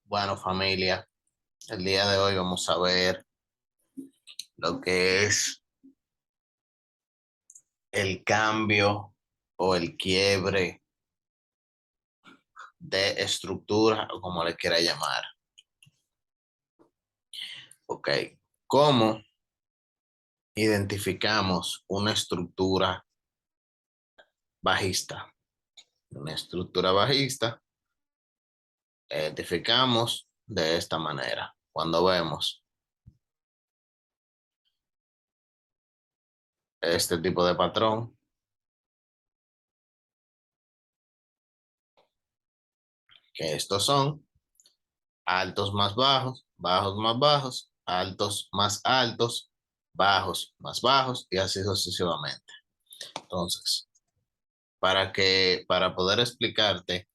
Bueno, familia, el día de hoy vamos a ver lo que es el cambio o el quiebre de estructura, o como le quiera llamar. Ok, ¿cómo identificamos una estructura bajista? Una estructura bajista identificamos de esta manera. Cuando vemos este tipo de patrón, que estos son altos más bajos, bajos más bajos, altos más altos, bajos más bajos y así sucesivamente. Entonces, para poder explicarte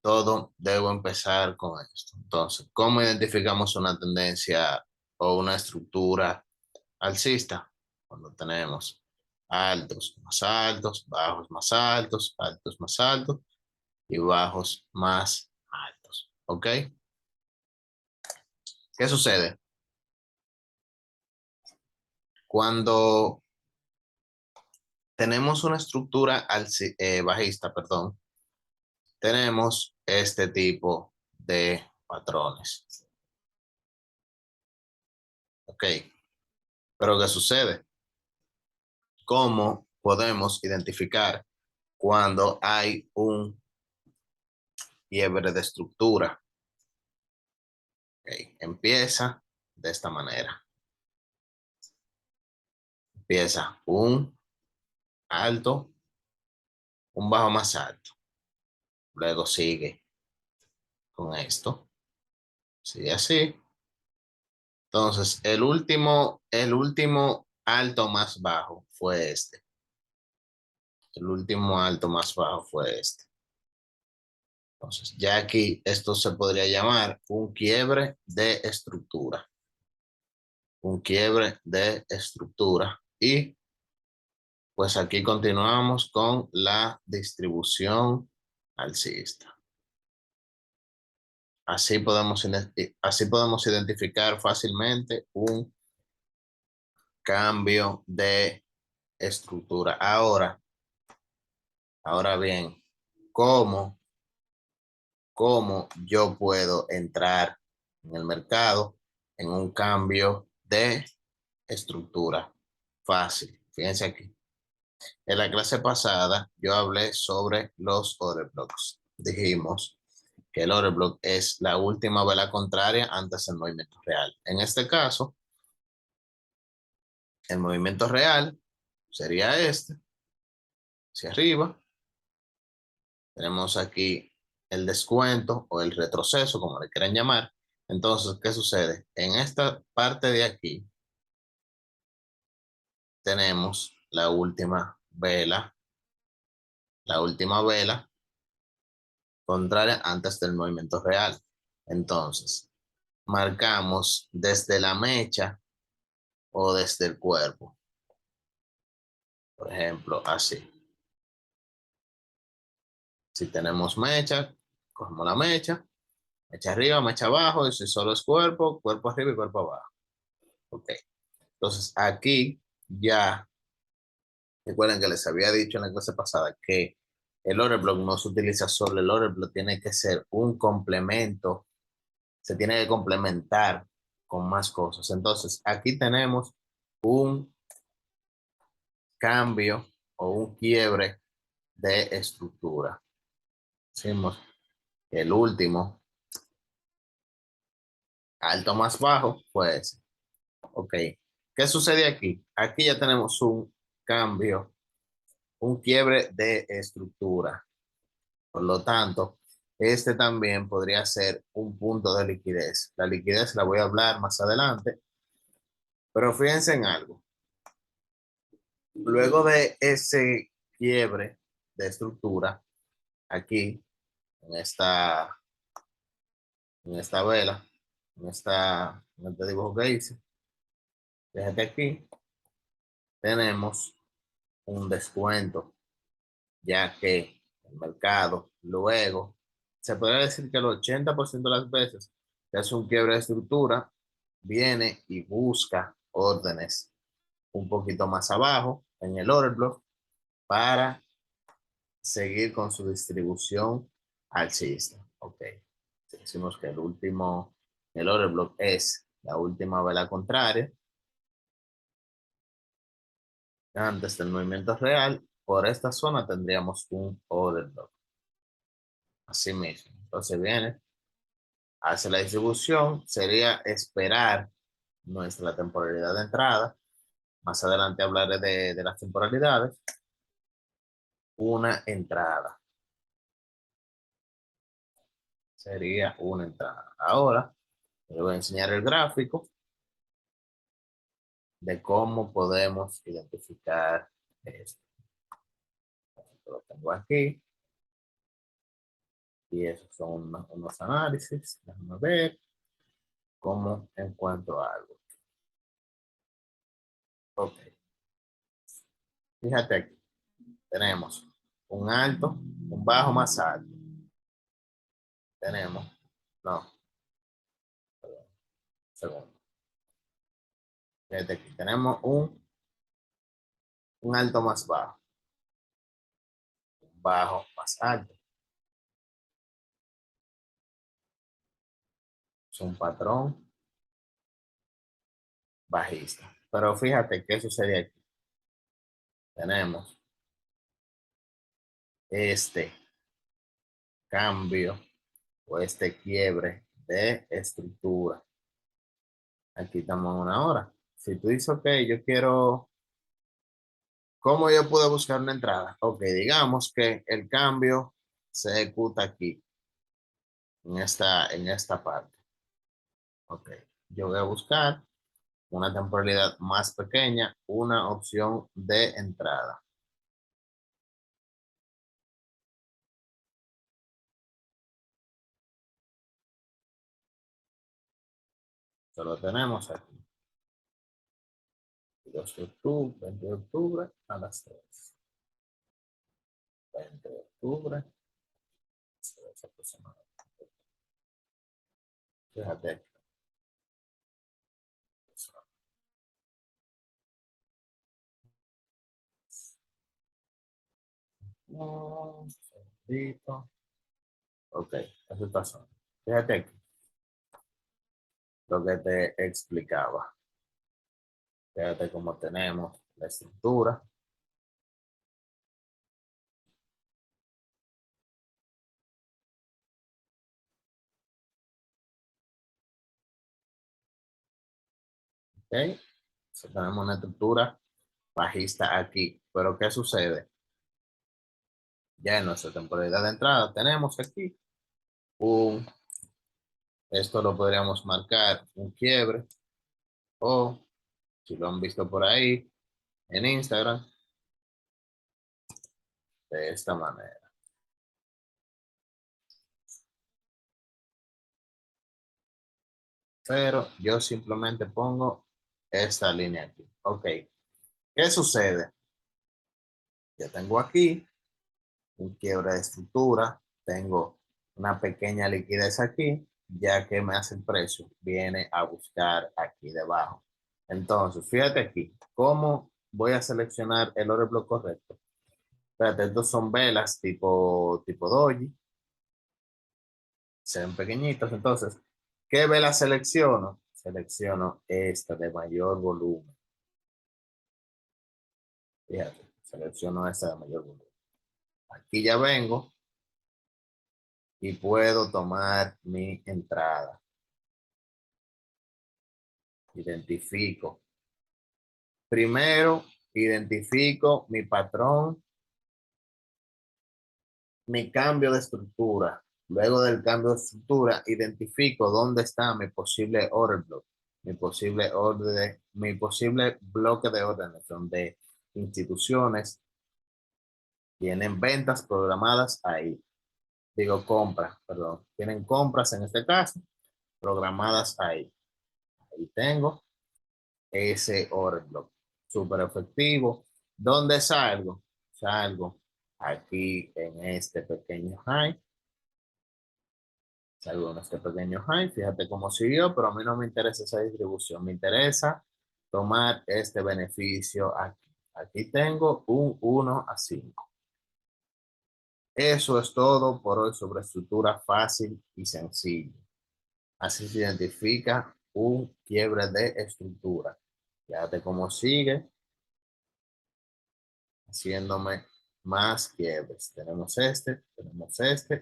todo, debo empezar con esto. Entonces, ¿cómo identificamos una tendencia o una estructura alcista? Cuando tenemos altos más altos, bajos más altos, altos más altos y bajos más altos. ¿Ok? ¿Qué sucede? Cuando tenemos una estructura bajista, perdón, tenemos este tipo de patrones. Ok, pero ¿qué sucede? ¿Cómo podemos identificar cuando hay un quiebre de estructura? Ok, empieza de esta manera. Empieza un alto, un bajo más alto. Luego sigue con esto. Sigue así. Entonces, el último alto más bajo fue este. El último alto más bajo fue este. Entonces, ya aquí esto se podría llamar un quiebre de estructura. Un quiebre de estructura. Y pues aquí continuamos con la distribución alcista. Así podemos identificar fácilmente un cambio de estructura. Ahora bien, ¿cómo yo puedo entrar en el mercado en un cambio de estructura? Fácil. Fíjense aquí. En la clase pasada yo hablé sobre los order blocks. Dijimos que el order block es la última vela contraria antes del movimiento real. En este caso, el movimiento real sería este, hacia arriba. Tenemos aquí el descuento o el retroceso, como le quieran llamar. Entonces, ¿qué sucede? En esta parte de aquí tenemos la última vela contraria antes del movimiento real. Entonces, marcamos desde la mecha o desde el cuerpo. Por ejemplo, así. Si tenemos mecha, cogemos la mecha arriba, mecha abajo, y si solo es cuerpo, cuerpo arriba y cuerpo abajo. Ok. Entonces, aquí ya, recuerden que les había dicho en la clase pasada que el order block no se utiliza solo, el order block tiene que ser un complemento, se tiene que complementar con más cosas. Entonces, aquí tenemos un cambio o un quiebre de estructura. Decimos el último, alto más bajo, pues, ok. ¿Qué sucede aquí? Aquí ya tenemos un cambio, un quiebre de estructura. Por lo tanto, este también podría ser un punto de liquidez. La liquidez la voy a hablar más adelante, pero fíjense en algo. Luego de ese quiebre de estructura, aquí, en esta vela, en este dibujo que hice, fíjate aquí, tenemos un descuento, ya que el mercado luego se podría decir que el 80% de las veces que hace un quiebre de estructura, viene y busca órdenes un poquito más abajo en el order block para seguir con su distribución alcista. Ok. Decimos que el order block es la última vela contraria antes del movimiento real. Por esta zona tendríamos un order block. Así mismo. Entonces viene, hace la distribución, sería esperar nuestra temporalidad de entrada. Más adelante hablaré de las temporalidades. Una entrada. Sería una entrada. Ahora, les voy a enseñar el gráfico de cómo podemos identificar esto. Lo tengo aquí. Y esos son unos análisis. Déjame ver cómo encuentro algo. Ok. Fíjate aquí. Tenemos un alto, un bajo más alto. Tenemos, no, segundo. Fíjate aquí. Tenemos un alto más bajo, un bajo más alto. Es un patrón bajista. Pero fíjate qué sucede aquí. Tenemos este cambio o este quiebre de estructura. Aquí estamos en una hora. Si tú dices, ok, yo quiero, ¿cómo yo puedo buscar una entrada? Ok, digamos que el cambio se ejecuta aquí, en esta parte. Ok, yo voy a buscar una temporalidad más pequeña, una opción de entrada. Eso lo tenemos aquí. 2 de octubre, 20 de octubre a las 3. 20 de octubre, fíjate. Un segundito. Ok, eso pasó. Fíjate aquí, lo que te explicaba. Fíjate cómo tenemos la estructura. Ok, so, tenemos una estructura bajista aquí. Pero ¿qué sucede? Ya en nuestra temporalidad de entrada tenemos aquí un, esto lo podríamos marcar un quiebre o si lo han visto por ahí en Instagram, de esta manera. Pero yo simplemente pongo esta línea aquí. Ok, ¿qué sucede? Yo tengo aquí un quiebre de estructura, tengo una pequeña liquidez aquí, ya que me hace el precio, viene a buscar aquí debajo. Entonces, fíjate aquí, ¿cómo voy a seleccionar el order block correcto? Fíjate, estos son velas tipo doji, se ven pequeñitos, entonces, ¿qué vela selecciono? Selecciono esta de mayor volumen. Fíjate, selecciono esta de mayor volumen. Aquí ya vengo y puedo tomar mi entrada. Identifico. Primero, identifico mi patrón, mi cambio de estructura. Luego del cambio de estructura, identifico dónde está mi posible order block, mi posible bloque de órdenes, donde instituciones tienen ventas programadas ahí. Digo compras, perdón. Tienen compras en este caso programadas ahí. Ahí tengo ese order block. Súper efectivo. ¿Dónde salgo? Salgo aquí en este pequeño high Salvo en este pequeño high, fíjate cómo siguió, pero a mí no me interesa esa distribución, me interesa tomar este beneficio aquí. Aquí tengo un 1 a 5. Eso es todo por hoy sobre estructura fácil y sencilla. Así se identifica un quiebre de estructura. Fíjate cómo sigue haciéndome más quiebres. Tenemos este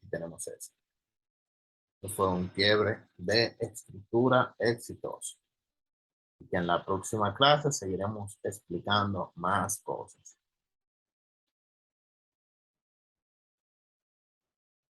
y tenemos este. Esto fue un quiebre de estructura exitoso. Y que en la próxima clase seguiremos explicando más cosas.